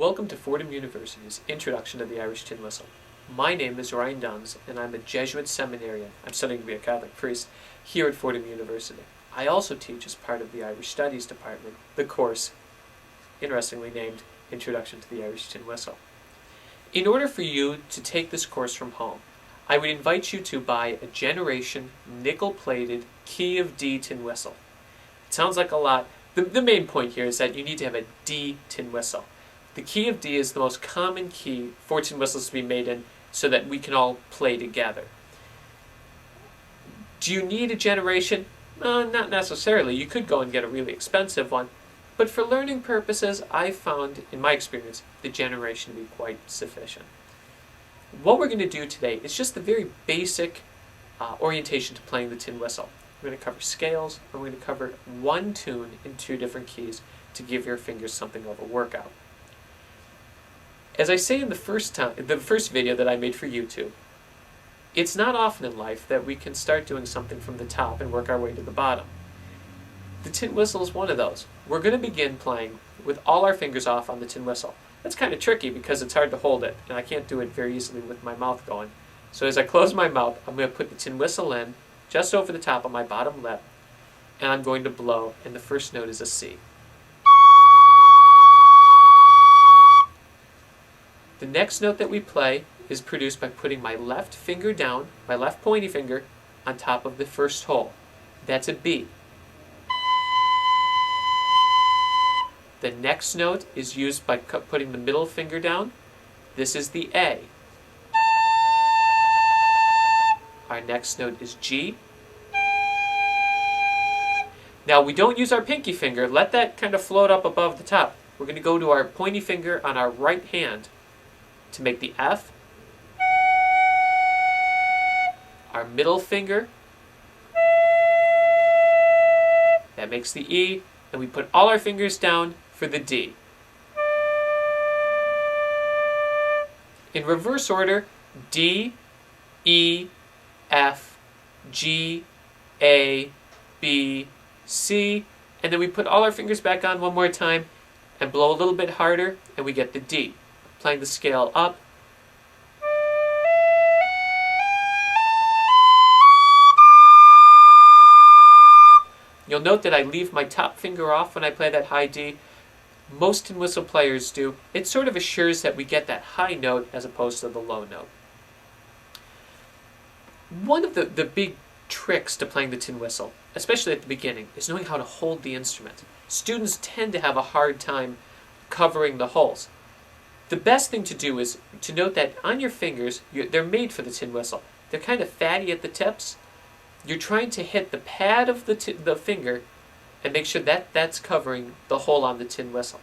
Welcome to Fordham University's Introduction to the Irish Tin Whistle. My name is Ryan Duns, and I'm a Jesuit seminarian. I'm studying to be a Catholic priest here at Fordham University. I also teach as part of the Irish Studies Department the course, interestingly named Introduction to the Irish Tin Whistle. In order for you to take this course from home, I would invite you to buy a Generation nickel-plated key of D tin whistle. It sounds like a lot. The main point here is that you need to have a D tin whistle. The key of D is the most common key for tin whistles to be made in so that we can all play together. Do you need a Generation? Not necessarily. You could go and get a really expensive one. But for learning purposes, I found, in my experience, the Generation to be quite sufficient. What we're going to do today is just the very basic orientation to playing the tin whistle. We're going to cover scales, and we're going to cover one tune in two different keys to give your fingers something of a workout. As I say in the first video that I made for YouTube, it's not often in life that we can start doing something from the top and work our way to the bottom. The tin whistle is one of those. We're going to begin playing with all our fingers off on the tin whistle. That's kind of tricky because it's hard to hold it, and I can't do it very easily with my mouth going. So as I close my mouth, I'm going to put the tin whistle in just over the top of my bottom lip, and I'm going to blow, and the first note is a C. The next note that we play is produced by putting my left finger down, my left pointy finger, on top of the first hole. That's a B. The next note is used by putting the middle finger down. This is the A. Our next note is G. Now we don't use our pinky finger. Let that kind of float up above the top. We're going to go to our pointy finger on our right hand to make the F. Our middle finger. That makes the E. And we put all our fingers down for the D. In reverse order, D, E, F, G, A, B, C, and then we put all our fingers back on one more time and blow a little bit harder, and we get the D. Playing the scale up. You'll note that I leave my top finger off when I play that high D. Most tin whistle players do. It sort of assures that we get that high note as opposed to the low note. One of the big tricks to playing the tin whistle, especially at the beginning, is knowing how to hold the instrument. Students tend to have a hard time covering the holes. The best thing to do is to note that on your fingers, they're made for the tin whistle. They're kind of fatty at the tips. You're trying to hit the pad of the finger and make sure that that's covering the hole on the tin whistle.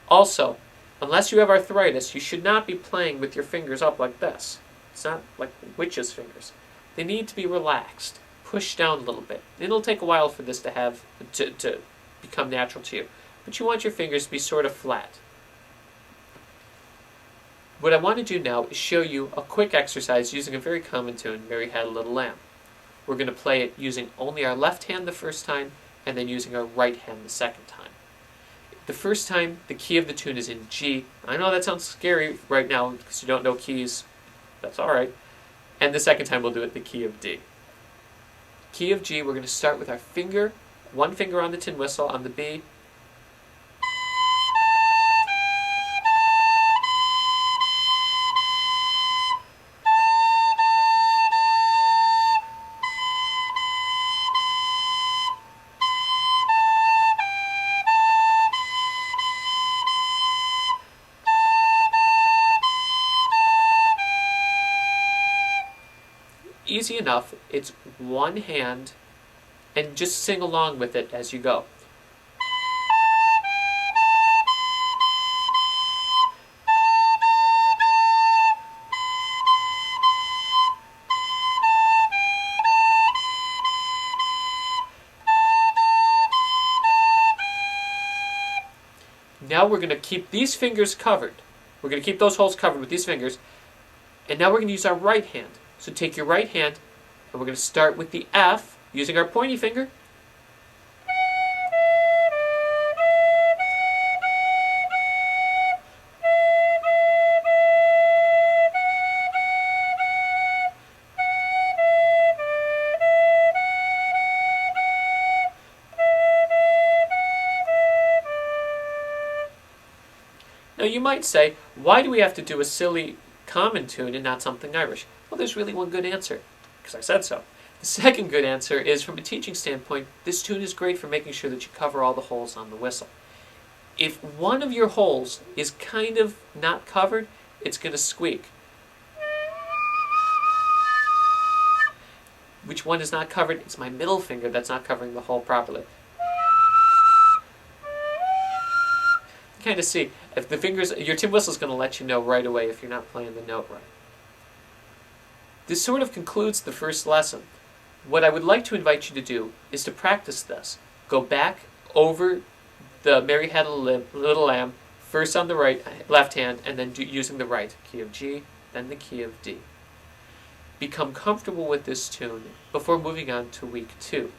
Also, unless you have arthritis, you should not be playing with your fingers up like this. It's not like witches' fingers. They need to be relaxed, pushed down a little bit. It'll take a while for this to become natural to you, but you want your fingers to be sort of flat. What I want to do now is show you a quick exercise using a very common tune, Mary Had a Little Lamb. We're going to play it using only our left hand the first time, and then using our right hand the second time. The first time, the key of the tune is in G. I know that sounds scary right now because you don't know keys. That's all right. And the second time, we'll do it the key of D. Key of G, we're going to start with our finger, one finger on the tin whistle on the B. Easy enough. It's one hand, and just sing along with it as you go. Now we're going to keep these fingers covered. We're going to keep those holes covered with these fingers, and now we're going to use our right hand. So take your right hand, and we're going to start with the F, using our pointy finger. Now you might say, why do we have to do a silly common tune and not something Irish? Well, there's really one good answer, because I said so. The second good answer is, from a teaching standpoint, this tune is great for making sure that you cover all the holes on the whistle. If one of your holes is kind of not covered, it's going to squeak. Which one is not covered? It's my middle finger that's not covering the hole properly. You kind of see, if the fingers, your tin whistle is going to let you know right away if you're not playing the note right. This sort of concludes the first lesson. What I would like to invite you to do is to practice this. Go back over the Mary Had a Little Lamb, first on the left hand, and then using the right. Key of G, then the key of D. Become comfortable with this tune before moving on to week 2.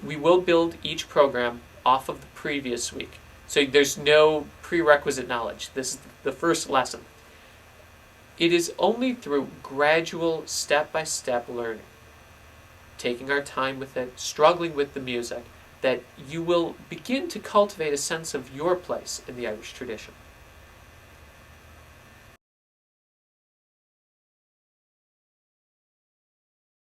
We will build each program off of the previous week. So there's no prerequisite knowledge. This is the first lesson. It is only through gradual, step-by-step learning, taking our time with it, struggling with the music, that you will begin to cultivate a sense of your place in the Irish tradition.